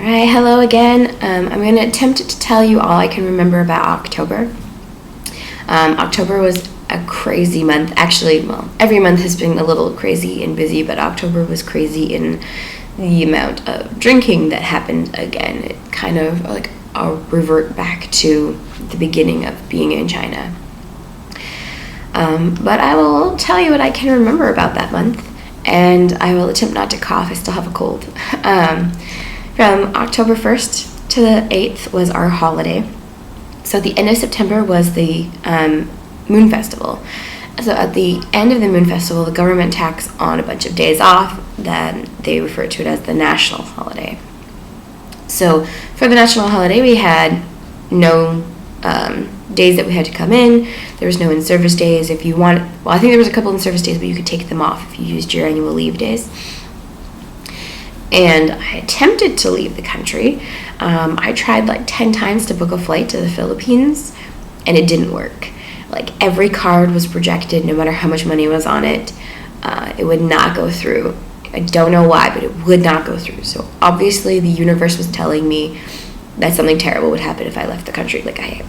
Alright, hello again. I'm going to attempt to tell you all I can remember about October. October was a crazy month. Actually, well, every month has been a little crazy and busy, but October was crazy in the amount of drinking that happened again. It kind of I'll revert back to the beginning of being in China. But I will tell you what I can remember about that month, and I will attempt not to cough. I still have a cold. From October 1st to the 8th was our holiday. So at the end of September was the Moon Festival. So at the end of the Moon Festival, the government tacks on a bunch of days off. Then they refer to it as the national holiday. So for the national holiday, we had no days that we had to come in. There was no in-service days. If you want, well, I think there was a couple in-service days, but you could take them off if you used your annual leave days. And I attempted to leave the country. I tried 10 times to book a flight to the Philippines, and it didn't work. Every card was rejected, no matter how much money was on it. It would not go through. I don't know why, but it would not go through. So obviously the universe was telling me that something terrible would happen if I left the country.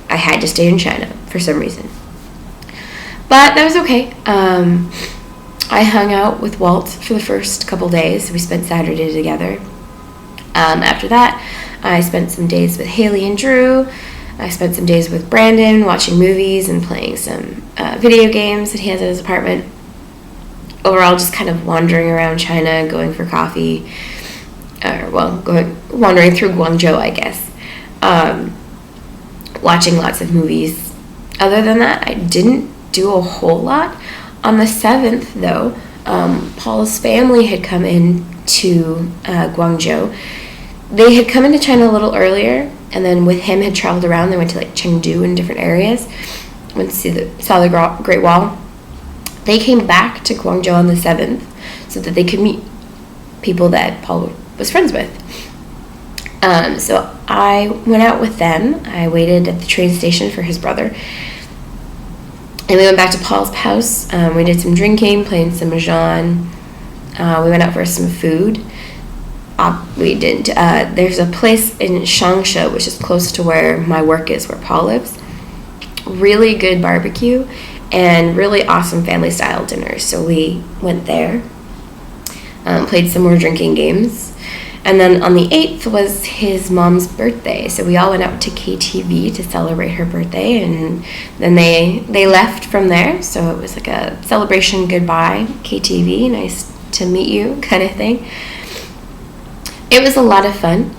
I had to stay in China for some reason. But that was okay. I hung out with Walt for the first couple days. We spent Saturday together. After that, I spent some days with Haley and Drew. I spent some days with Brandon watching movies and playing some video games that he has at his apartment. Overall, just kind of wandering around China, going for coffee. Wandering through Guangzhou, I guess. Watching lots of movies. Other than that, I didn't do a whole lot. On the 7th, though, Paul's family had come into Guangzhou. They had come into China a little earlier, and then with him had traveled around. They went to Chengdu and different areas. Went to saw the Great Wall. They came back to Guangzhou on the 7th so that they could meet people that Paul was friends with. So I went out with them. I waited at the train station for his brother. And we went back to Paul's house. We did some drinking, playing some mahjong. We went out for some food. We did. There's a place in Changsha, which is close to where my work is, where Paul lives. Really good barbecue and really awesome family-style dinners. So we went there, played some more drinking games. And then on the 8th was his mom's birthday. So we all went out to KTV to celebrate her birthday. And then they left from there. So it was a celebration goodbye, KTV, nice to meet you kind of thing. It was a lot of fun.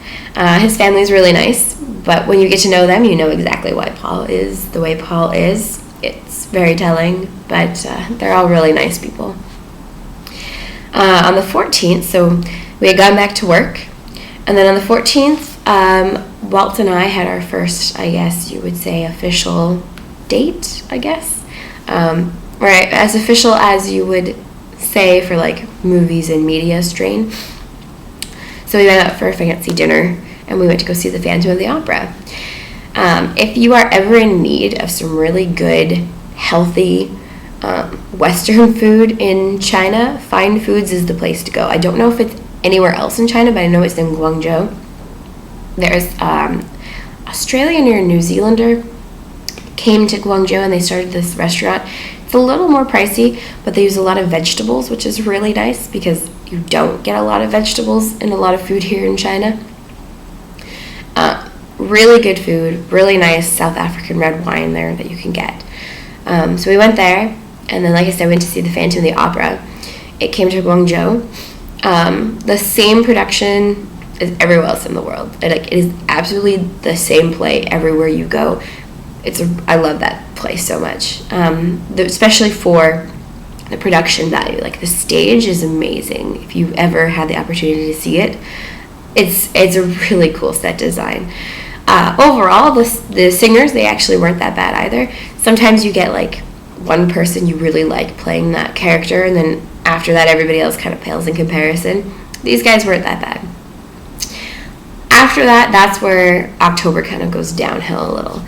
His family's really nice. But when you get to know them, you know exactly why Paul is the way Paul is. It's very telling. But they're all really nice people. On the 14th, so we had gone back to work, and then on the 14th, Walt and I had our first, I guess you would say, official date, I guess. Right, as official as you would say for movies and media strain. So we went out for a fancy dinner, and we went to go see the Phantom of the Opera. If you are ever in need of some really good, healthy, Western food in China, Fine Foods is the place to go. I don't know if it's anywhere else in China, but I know it's in Guangzhou. There's Australian or New Zealander came to Guangzhou and they started this restaurant. It's a little more pricey, but they use a lot of vegetables, which is really nice because you don't get a lot of vegetables in a lot of food here in China. Really good food, really nice South African red wine there that you can get. So we went there, and then, like I said, we went to see the Phantom of the Opera. It came to Guangzhou. The same production as everywhere else in the world. It is absolutely the same play everywhere you go. I love that place so much, especially for the production value. The stage is amazing. If you ever had the opportunity to see it, it's a really cool set design. Overall, the singers, they actually weren't that bad either. Sometimes you get one person you really like playing that character, and then after that everybody else kind of pales in comparison. These guys weren't that bad. After that, that's where October kind of goes downhill a little.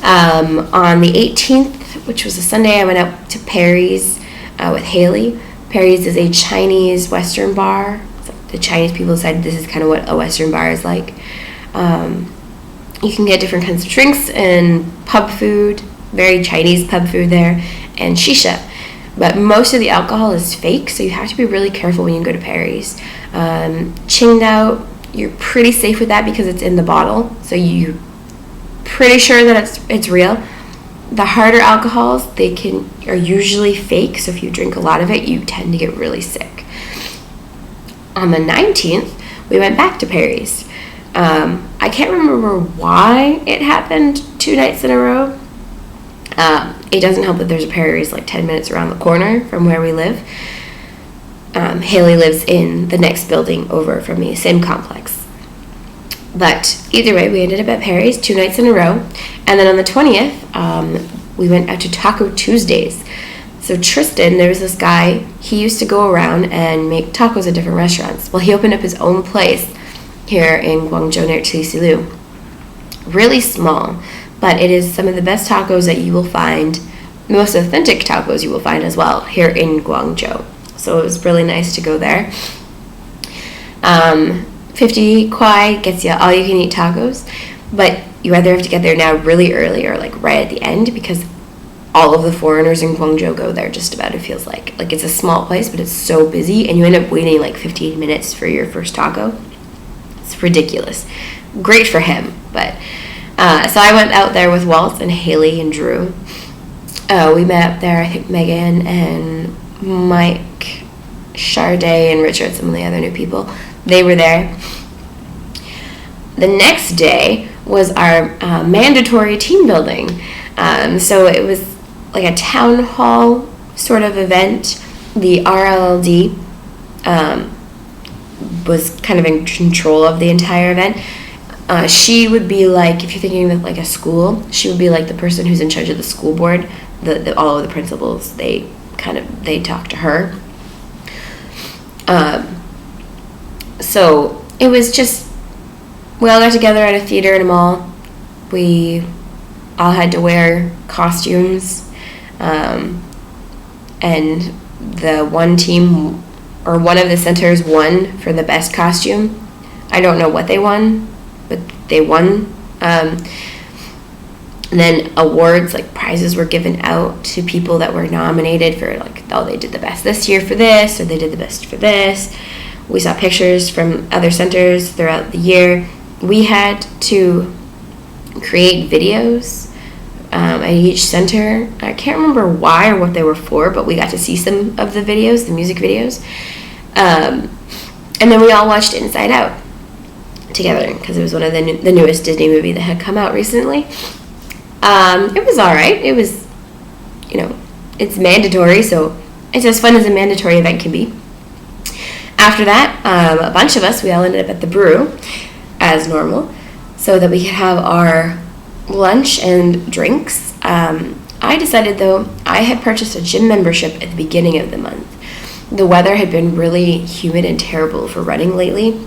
On the 18th, which was a Sunday, I went out to Perry's with Haley. Perry's is a Chinese Western bar. It's the Chinese people decided this is kind of what a Western bar is like. You can get different kinds of drinks and pub food, very Chinese pub food there, and shisha. But most of the alcohol is fake, so you have to be really careful when you go to Perry's. Qingdao, you're pretty safe with that because it's in the bottle, so you're pretty sure that it's real. The harder alcohols, are usually fake, so if you drink a lot of it, you tend to get really sick. On the 19th, we went back to Perry's. I can't remember why it happened 2 nights in a row. It doesn't help that there's a Perry's like 10 minutes around the corner from where we live. Haley lives in the next building over from me, same complex. But either way, we ended up at Perry's 2 nights in a row. And then on the 20th, we went out to Taco Tuesdays. So Tristan, there was this guy, he used to go around and make tacos at different restaurants. Well, he opened up his own place here in Guangzhou near Qilixilu. Really small, but it is some of the best tacos that you will find, the most authentic tacos you will find as well here in Guangzhou. So it was really nice to go there. 50 kuai gets you all you can eat tacos, but you either have to get there now really early or like right at the end because all of the foreigners in Guangzhou go there just about, it feels like. Like it's a small place, but it's so busy and you end up waiting like 15 minutes for your first taco. It's ridiculous. Great for him, but so I went out there with Walt and Haley and Drew. We met up there, I think Megan and Mike, Charday and Richard, some of the other new people. They were there. The next day was our mandatory team building. So it was like a town hall sort of event. The RLLD was kind of in control of the entire event. She would be like, if you're thinking of like a school, she would be like the person who's in charge of the school board. All of the principals, they talk to her. So it was just, we all got together at a theater in a mall. We all had to wear costumes, and the one team or one of the centers won for the best costume. I don't know what they won, but they won. And then awards, like prizes, were given out to people that were nominated for like, oh, they did the best this year for this, or they did the best for this. We saw pictures from other centers throughout the year. We had to create videos at each center. I can't remember why or what they were for, but we got to see some of the videos, the music videos. And then we all watched Inside Out together because it was one of the newest Disney movie that had come out recently. It was all right. It was, it's mandatory, so it's as fun as a mandatory event can be. After that, a bunch of us, we all ended up at the brew as normal so that we could have our lunch and drinks. I decided, though, I had purchased a gym membership at the beginning of the month. The weather had been really humid and terrible for running lately,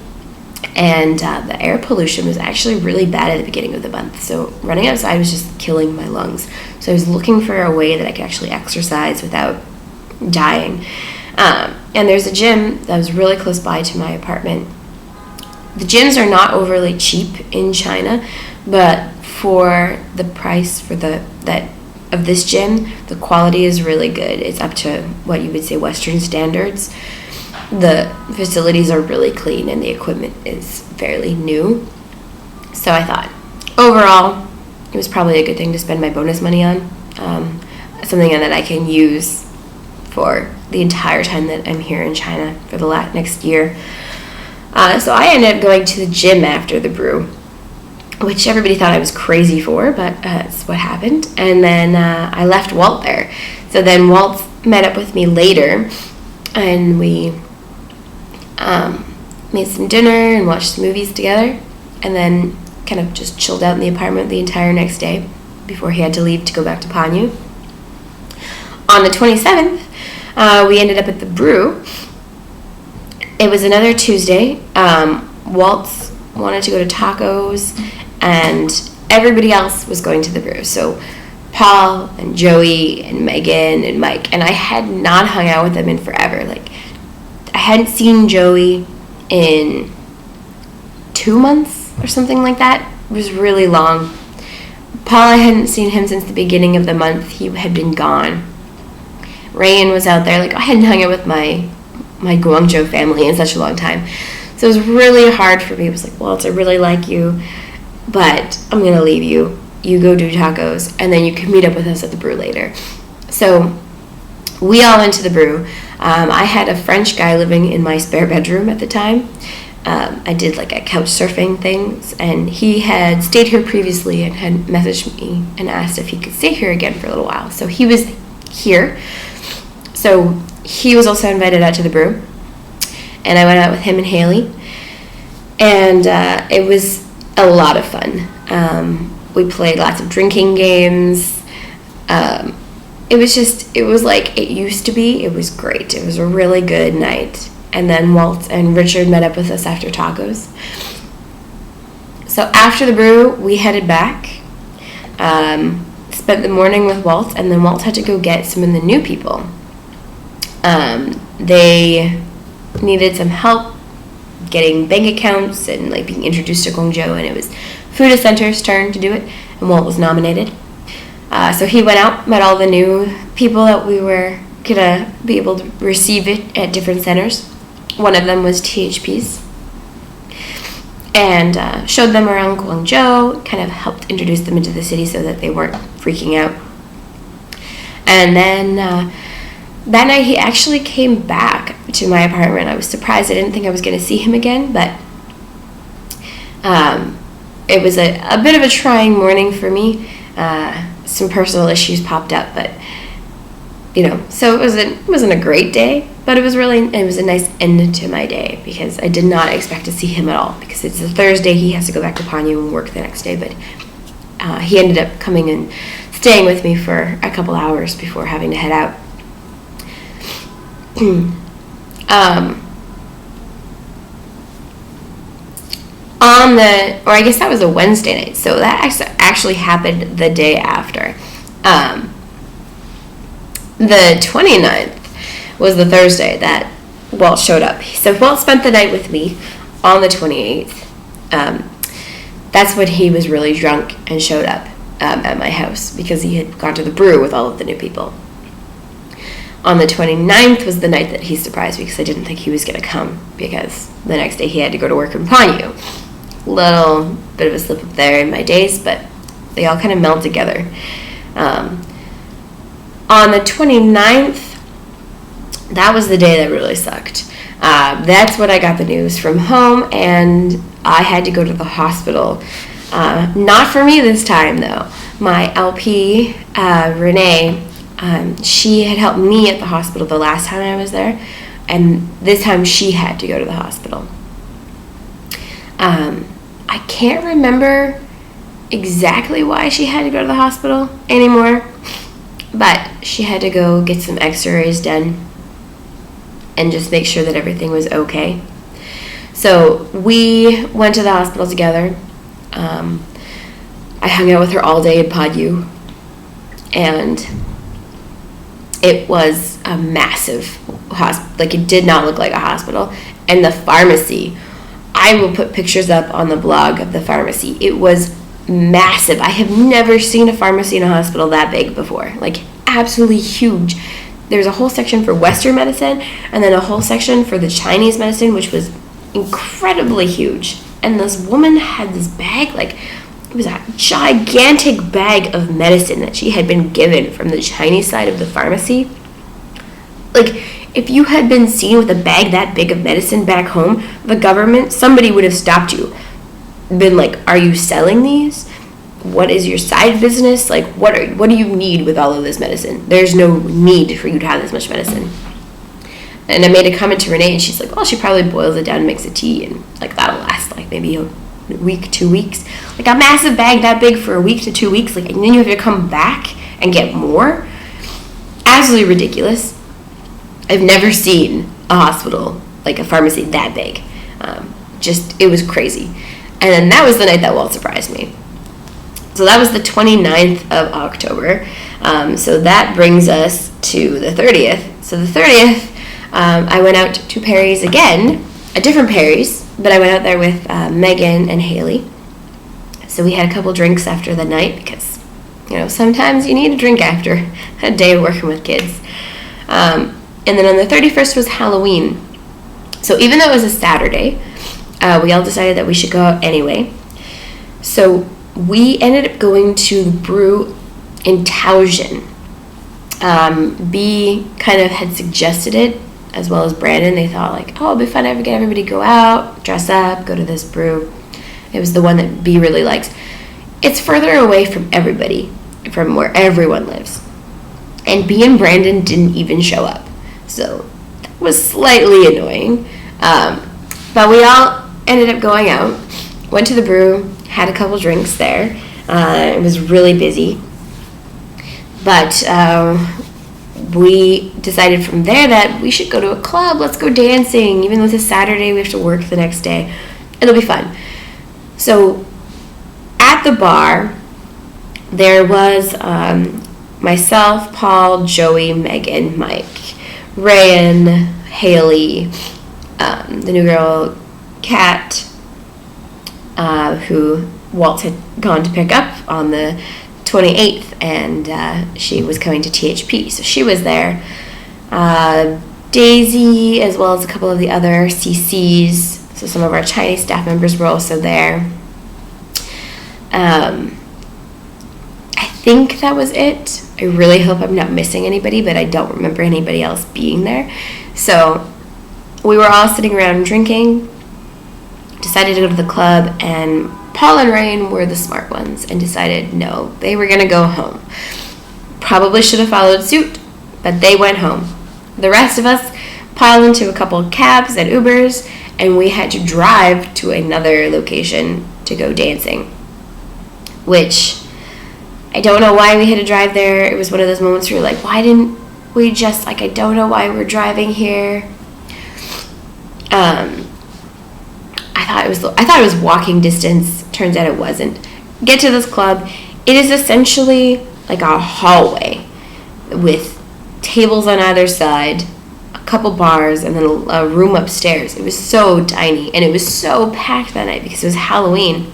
and the air pollution was actually really bad at the beginning of the month. So running outside was just killing my lungs. So I was looking for a way that I could actually exercise without dying. And there's a gym that was really close by to my apartment. The gyms are not overly cheap in China, but for the price for of this gym, the quality is really good. It's up to what you would say Western standards. The facilities are really clean and the equipment is fairly new. So I thought, overall, it was probably a good thing to spend my bonus money on. Something that I can use for the entire time that I'm here in China for the next year. So I ended up going to the gym after the brew, which everybody thought I was crazy for, but it's what happened. And then I left Walt there. So then Walt met up with me later, and we made some dinner and watched some movies together, and then kind of just chilled out in the apartment the entire next day before he had to leave to go back to Panyu. On the 27th, we ended up at the brew. It was another Tuesday. Walt wanted to go to tacos, and everybody else was going to the brew. So Paul and Joey and Megan and Mike, and I had not hung out with them in forever. Like, I hadn't seen Joey in 2 months or something like that. It was really long. Paul, I hadn't seen him since the beginning of the month. He had been gone. Rayan was out there. Like, I hadn't hung out with my Guangzhou family in such a long time. So it was really hard for me. It was like, Walt, I really like you, but I'm going to leave you. You go do tacos, and then you can meet up with us at the brew later. So we all went to the brew. I had a French guy living in my spare bedroom at the time. I did like a couch surfing things, and he had stayed here previously and had messaged me and asked if he could stay here again for a little while. So he was here. So he was also invited out to the brew, and I went out with him and Haley, and it was a lot of fun. We played lots of drinking games. It was like it used to be. It was great. It was a really good night. And then Walt and Richard met up with us after tacos. So after the brew, we headed back. Spent the morning with Walt, and then Walt had to go get some of the new people. They needed some help getting bank accounts and like being introduced to Guangzhou, and it was Food Center's turn to do it, and Walt was nominated. So he went out, met all the new people that we were gonna be able to receive it at different centers. One of them was THP's, and showed them around Guangzhou, kind of helped introduce them into the city so that they weren't freaking out. And then that night he actually came back to my apartment. I was surprised. I didn't think I was going to see him again, but it was a bit of a trying morning for me. Some personal issues popped up, but so it wasn't a great day, but it was a nice end to my day because I did not expect to see him at all because it's a Thursday. He has to go back to Panyu and work the next day, but he ended up coming and staying with me for a couple hours before having to head out. I guess that was a Wednesday night, so that actually happened the day after. The 29th was the Thursday that Walt showed up. So Walt spent the night with me on the 28th. That's when he was really drunk and showed up at my house because he had gone to the brew with all of the new people. On the 29th was the night that he surprised me because I didn't think he was going to come because the next day he had to go to work in Panyu. Little bit of a slip up there in my days, but they all kind of meld together. On the 29th, that was the day that really sucked. That's when I got the news from home, and I had to go to the hospital. Not for me this time, though. My LP, Renee, she had helped me at the hospital the last time I was there, and this time she had to go to the hospital. I can't remember exactly why she had to go to the hospital anymore, but she had to go get some x-rays done and just make sure that everything was okay. So we went to the hospital together. I hung out with her all day in Panyu, and it was a massive hospital. Like, it did not look like a hospital. And the pharmacy, I will put pictures up on the blog of the pharmacy. It was massive. I have never seen a pharmacy in a hospital that big before. Like, absolutely huge. There's a whole section for Western medicine, and then a whole section for the Chinese medicine, which was incredibly huge. And this woman had this bag, like, it was a gigantic bag of medicine that she had been given from the Chinese side of the pharmacy. Like, if you had been seen with a bag that big of medicine back home, the government, somebody would have stopped you. Been like, are you selling these? What is your side business? Like, what do you need with all of this medicine? There's no need for you to have this much medicine. And I made a comment to Renee, and she's like, well, she probably boils it down and makes a tea, and like that'll last like maybe a week, 2 weeks. Like, a massive bag that big for a week to 2 weeks, like, and then you have to come back and get more? Absolutely ridiculous. I've never seen a hospital, like a pharmacy, that big. It was crazy. And then that was the night that Walt surprised me. So that was the 29th of October. So that brings us to the 30th. So the 30th, I went out to Perry's again a different Perry's, but I went out there with Megan and Haley. So we had a couple drinks after the night because, sometimes you need a drink after a day of working with kids. And then on the 31st was Halloween. So even though it was a Saturday, we all decided that we should go out anyway. So we ended up going to the brew in Taoyuan. B kind of had suggested it, as well as Brandon. They thought it'd be fun to get everybody to go out, dress up, go to this brew. It was the one that B really likes. It's further away from everybody, from where everyone lives. And B and Brandon didn't even show up. So that was slightly annoying. But we all ended up going out, went to the brew, had a couple drinks there. It was really busy. But we decided from there that we should go to a club. Let's go dancing. Even though it's a Saturday, we have to work the next day. It'll be fun. So at the bar, there was myself, Paul, Joey, Megan, Mike, Rayan, Haley, the new girl, Kat, who Walt had gone to pick up on the 28th, and she was coming to THP, so she was there. Daisy, as well as a couple of the other CCs, so some of our Chinese staff members were also there. I think that was it. I really hope I'm not missing anybody, but I don't remember anybody else being there. So we were all sitting around drinking, decided to go to the club, and Paul and Ryan were the smart ones and decided no, they were going to go home. Probably should have followed suit, but they went home. The rest of us piled into a couple of cabs and Ubers, and we had to drive to another location to go dancing, which I don't know why we had to drive there. It was one of those moments where you're like, why didn't we just, I don't know why we're driving here. I thought it was walking distance. Turns out it wasn't. Get to this club. It is essentially like a hallway with tables on either side, a couple bars, and then a room upstairs. It was so tiny, and it was so packed that night because it was Halloween.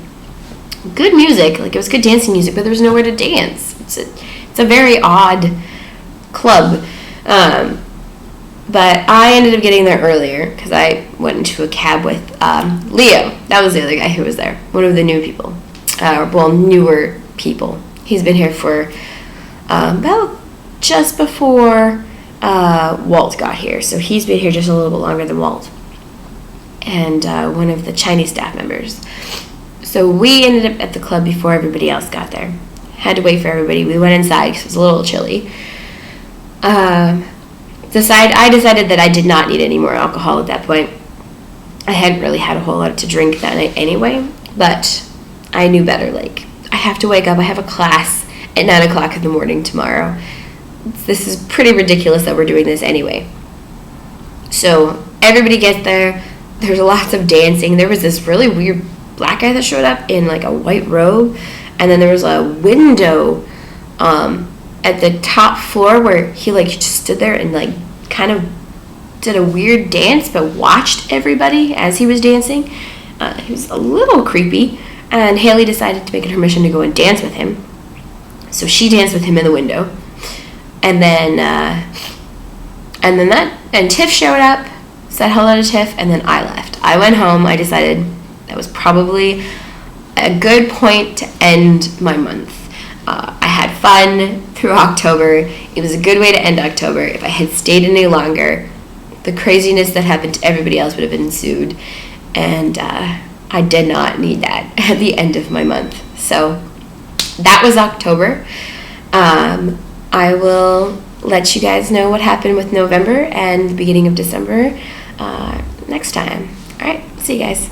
Good music, it was good dancing music, but there was nowhere to dance. It's a very odd club. But I ended up getting there earlier because I went into a cab with Leo. That was the other guy who was there, one of the new people, newer people. He's been here for about just before Walt got here, so he's been here just a little bit longer than Walt, and one of the Chinese staff members. So we ended up at the club before everybody else got there. Had to wait for everybody. We went inside because it was a little chilly. I decided that I did not need any more alcohol at that point. I hadn't really had a whole lot to drink that night anyway, but I knew better. I have to wake up. I have a class at 9 o'clock in the morning tomorrow. This is pretty ridiculous that we're doing this anyway. So everybody gets there. There's lots of dancing. There was this really weird black guy that showed up in a white robe, and then there was a window at the top floor where he just stood there and kind of did a weird dance but watched everybody as he was dancing. He was a little creepy, and Haley decided to make it her mission to go and dance with him, so she danced with him in the window. And then Tiff showed up, said hello to Tiff, and then I left. I went home. I decided that was probably a good point to end my month. I had fun through October. It was a good way to end October. If I had stayed any longer, the craziness that happened to everybody else would have ensued, and I did not need that at the end of my month. So that was October. I will let you guys know what happened with November and the beginning of December next time. All right, see you guys.